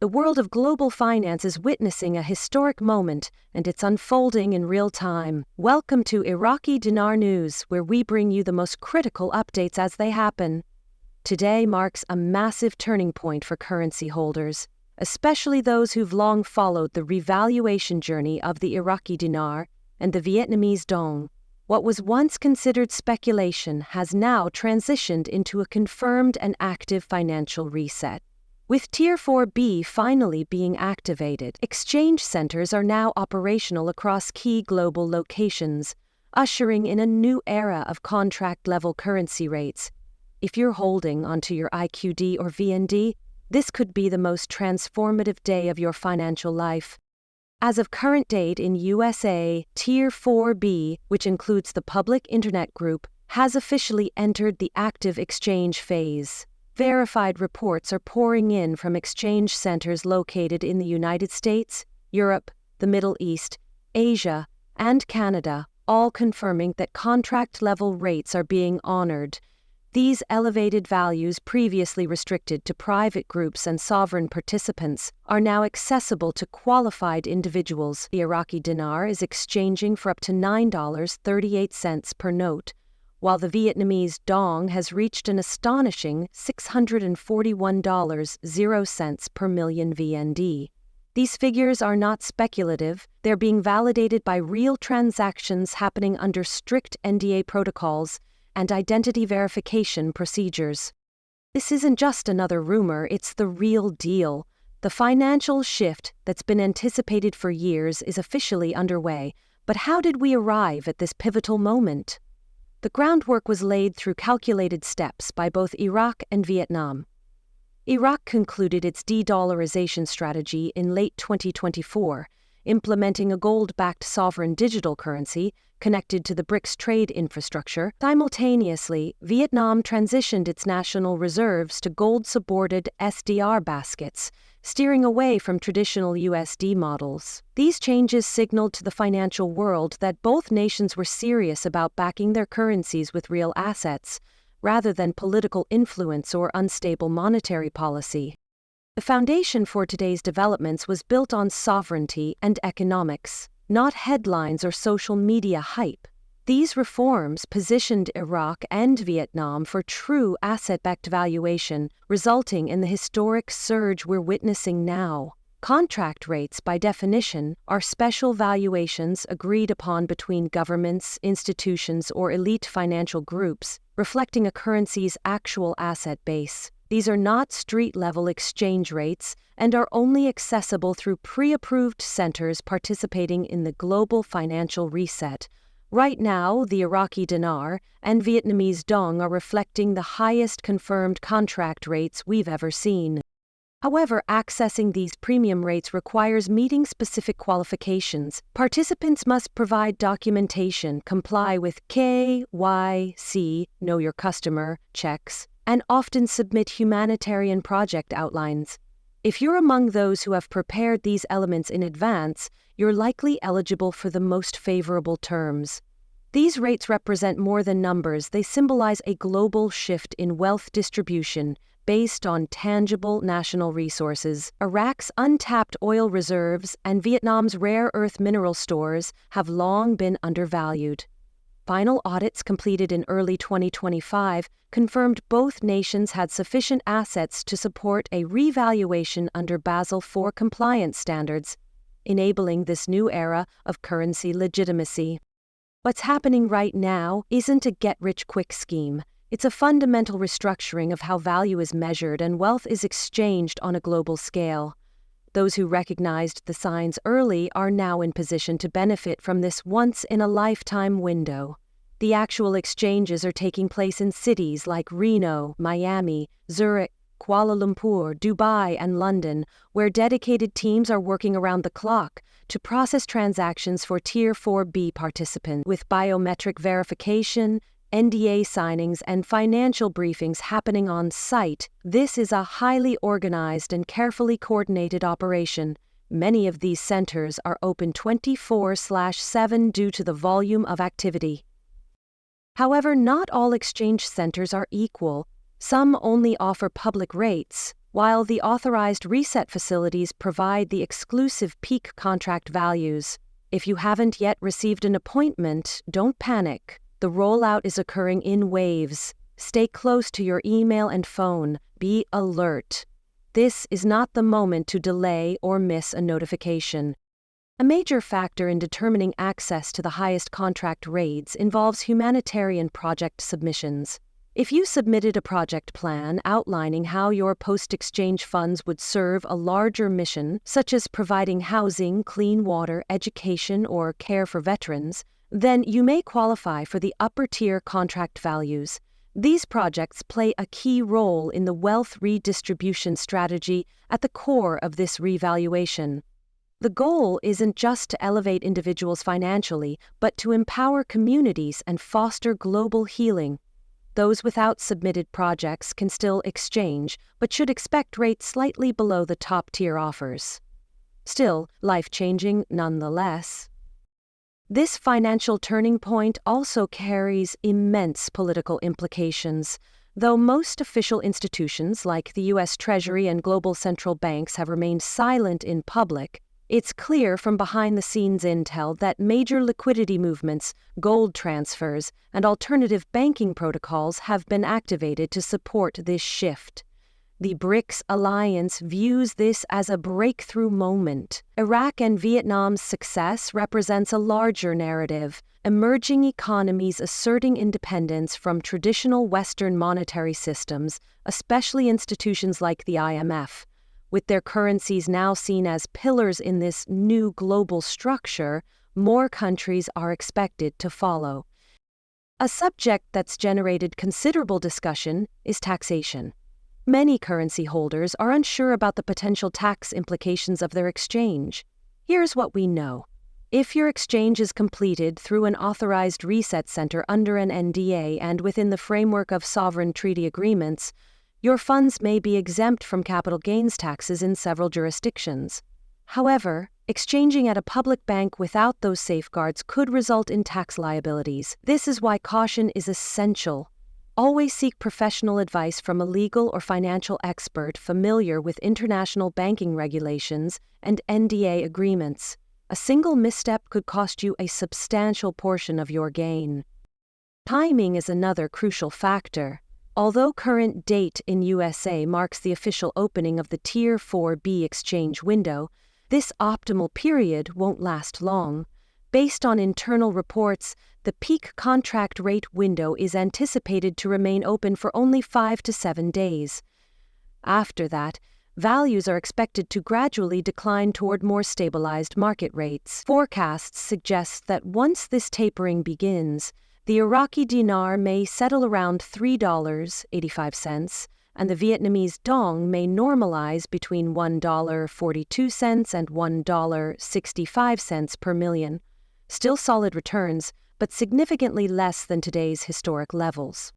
The world of global finance is witnessing a historic moment, and it's unfolding in real time. Welcome to Iraqi Dinar News, where we bring you the most critical updates as they happen. Today marks a massive turning point for currency holders, especially those who've long followed the revaluation journey of the Iraqi dinar and the Vietnamese dong. What was once considered speculation has now transitioned into a confirmed and active financial reset. With Tier 4B finally being activated, exchange centers are now operational across key global locations, ushering in a new era of contract-level currency rates. If you're holding onto your IQD or VND, this could be the most transformative day of your financial life. As of current date in USA, Tier 4B, which includes the public internet group, has officially entered the active exchange phase. Verified reports are pouring in from exchange centers located in the United States, Europe, the Middle East, Asia, and Canada, all confirming that contract-level rates are being honored. These elevated values, previously restricted to private groups and sovereign participants, are now accessible to qualified individuals. The Iraqi dinar is exchanging for up to $9.38 per note, while the Vietnamese dong has reached an astonishing $641.00 per million VND. These figures are not speculative, they're being validated by real transactions happening under strict NDA protocols and identity verification procedures. This isn't just another rumor, it's the real deal. The financial shift that's been anticipated for years is officially underway, but how did we arrive at this pivotal moment? The groundwork was laid through calculated steps by both Iraq and Vietnam. Iraq concluded its de-dollarization strategy in late 2024, implementing a gold-backed sovereign digital currency connected to the BRICS trade infrastructure. Simultaneously, Vietnam transitioned its national reserves to gold-supported SDR baskets, steering away from traditional USD models. These changes signaled to the financial world that both nations were serious about backing their currencies with real assets, rather than political influence or unstable monetary policy. The foundation for today's developments was built on sovereignty and economics, not headlines or social media hype. These reforms positioned Iraq and Vietnam for true asset-backed valuation, resulting in the historic surge we're witnessing now. Contract rates, by definition, are special valuations agreed upon between governments, institutions, or elite financial groups, reflecting a currency's actual asset base. These are not street-level exchange rates and are only accessible through pre-approved centers participating in the global financial reset. Right now, the Iraqi dinar and Vietnamese dong are reflecting the highest confirmed contract rates we've ever seen. However, accessing these premium rates requires meeting specific qualifications. Participants must provide documentation, comply with KYC, Know Your Customer, checks, and often submit humanitarian project outlines. If you're among those who have prepared these elements in advance, you're likely eligible for the most favorable terms. These rates represent more than numbers, they symbolize a global shift in wealth distribution based on tangible national resources. Iraq's untapped oil reserves and Vietnam's rare earth mineral stores have long been undervalued. Final audits completed in early 2025 confirmed both nations had sufficient assets to support a revaluation under Basel IV compliance standards, enabling this new era of currency legitimacy. What's happening right now isn't a get-rich-quick scheme. It's a fundamental restructuring of how value is measured and wealth is exchanged on a global scale. Those who recognized the signs early are now in position to benefit from this once-in-a-lifetime window. The actual exchanges are taking place in cities like Reno, Miami, Zurich, Kuala Lumpur, Dubai, and London, where dedicated teams are working around the clock to process transactions for Tier 4B participants. With biometric verification, NDA signings, and financial briefings happening on site, this is a highly organized and carefully coordinated operation. Many of these centers are open 24/7 due to the volume of activity. However, not all exchange centers are equal. Some only offer public rates, while the authorized reset facilities provide the exclusive peak contract values. If you haven't yet received an appointment, don't panic. The rollout is occurring in waves. Stay close to your email and phone. Be alert. This is not the moment to delay or miss a notification. A major factor in determining access to the highest contract rates involves humanitarian project submissions. If you submitted a project plan outlining how your post-exchange funds would serve a larger mission, such as providing housing, clean water, education, or care for veterans, then you may qualify for the upper-tier contract values. These projects play a key role in the wealth redistribution strategy at the core of this revaluation. The goal isn't just to elevate individuals financially, but to empower communities and foster global healing. Those without submitted projects can still exchange, but should expect rates slightly below the top-tier offers. Still, life-changing nonetheless. This financial turning point also carries immense political implications. Though most official institutions like the U.S. Treasury and global central banks have remained silent in public, it's clear from behind-the-scenes intel that major liquidity movements, gold transfers, and alternative banking protocols have been activated to support this shift. The BRICS alliance views this as a breakthrough moment. Iraq and Vietnam's success represents a larger narrative, emerging economies asserting independence from traditional Western monetary systems, especially institutions like the IMF. With their currencies now seen as pillars in this new global structure, more countries are expected to follow. A subject that's generated considerable discussion is taxation. Many currency holders are unsure about the potential tax implications of their exchange. Here's what we know. If your exchange is completed through an authorized reset center under an NDA and within the framework of sovereign treaty agreements, your funds may be exempt from capital gains taxes in several jurisdictions. However, exchanging at a public bank without those safeguards could result in tax liabilities. This is why caution is essential. Always seek professional advice from a legal or financial expert familiar with international banking regulations and NDA agreements. A single misstep could cost you a substantial portion of your gain. Timing is another crucial factor. Although current date in USA marks the official opening of the Tier 4B exchange window, this optimal period won't last long. Based on internal reports, the peak contract rate window is anticipated to remain open for only 5 to 7 days. After that, values are expected to gradually decline toward more stabilized market rates. Forecasts suggest that once this tapering begins, the Iraqi dinar may settle around $3.85, and the Vietnamese dong may normalize between $1.42 and $1.65 per million. Still solid returns, but significantly less than today's historic levels.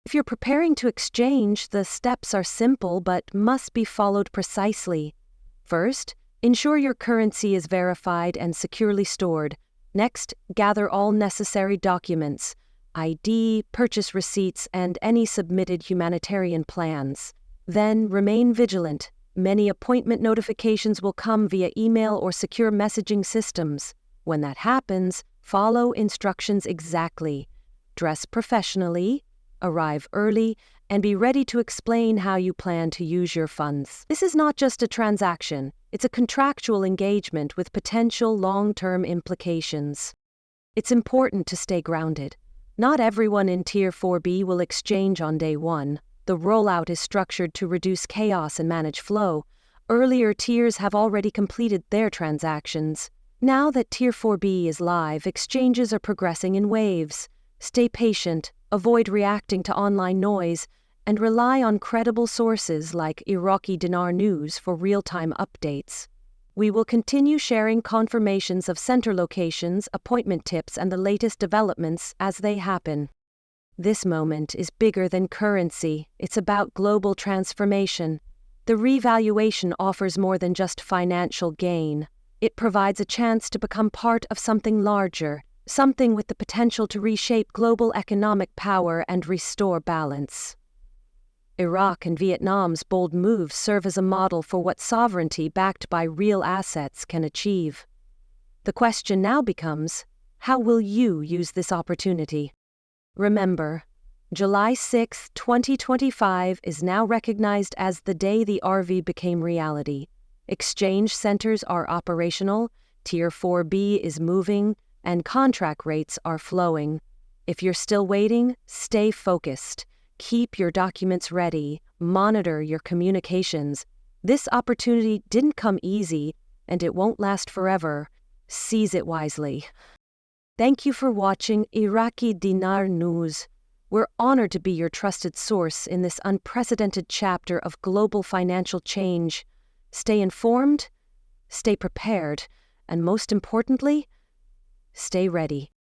If you're preparing to exchange, the steps are simple but must be followed precisely. First, ensure your currency is verified and securely stored. Next, gather all necessary documents, ID, purchase receipts, and any submitted humanitarian plans. Then, remain vigilant. Many appointment notifications will come via email or secure messaging systems. When that happens, follow instructions exactly. Dress professionally, arrive early, and be ready to explain how you plan to use your funds. This is not just a transaction, it's a contractual engagement with potential long-term implications. It's important to stay grounded. Not everyone in Tier 4B will exchange on day one. The rollout is structured to reduce chaos and manage flow. Earlier tiers have already completed their transactions. Now that Tier 4B is live, exchanges are progressing in waves. Stay patient, avoid reacting to online noise, and rely on credible sources like Iraqi Dinar News for real-time updates. We will continue sharing confirmations of center locations, appointment tips, and the latest developments as they happen. This moment is bigger than currency. It's about global transformation. The revaluation offers more than just financial gain. It provides a chance to become part of something larger, something with the potential to reshape global economic power and restore balance. Iraq and Vietnam's bold moves serve as a model for what sovereignty backed by real assets can achieve. The question now becomes, how will you use this opportunity? Remember, July 6, 2025 is now recognized as the day the RV became reality. Exchange centers are operational, Tier 4B is moving, and contract rates are flowing. If you're still waiting, stay focused. Keep your documents ready. Monitor your communications. This opportunity didn't come easy, and it won't last forever. Seize it wisely. Thank you for watching Iraqi Dinar News. We're honored to be your trusted source in this unprecedented chapter of global financial change. Stay informed, stay prepared, and most importantly, stay ready.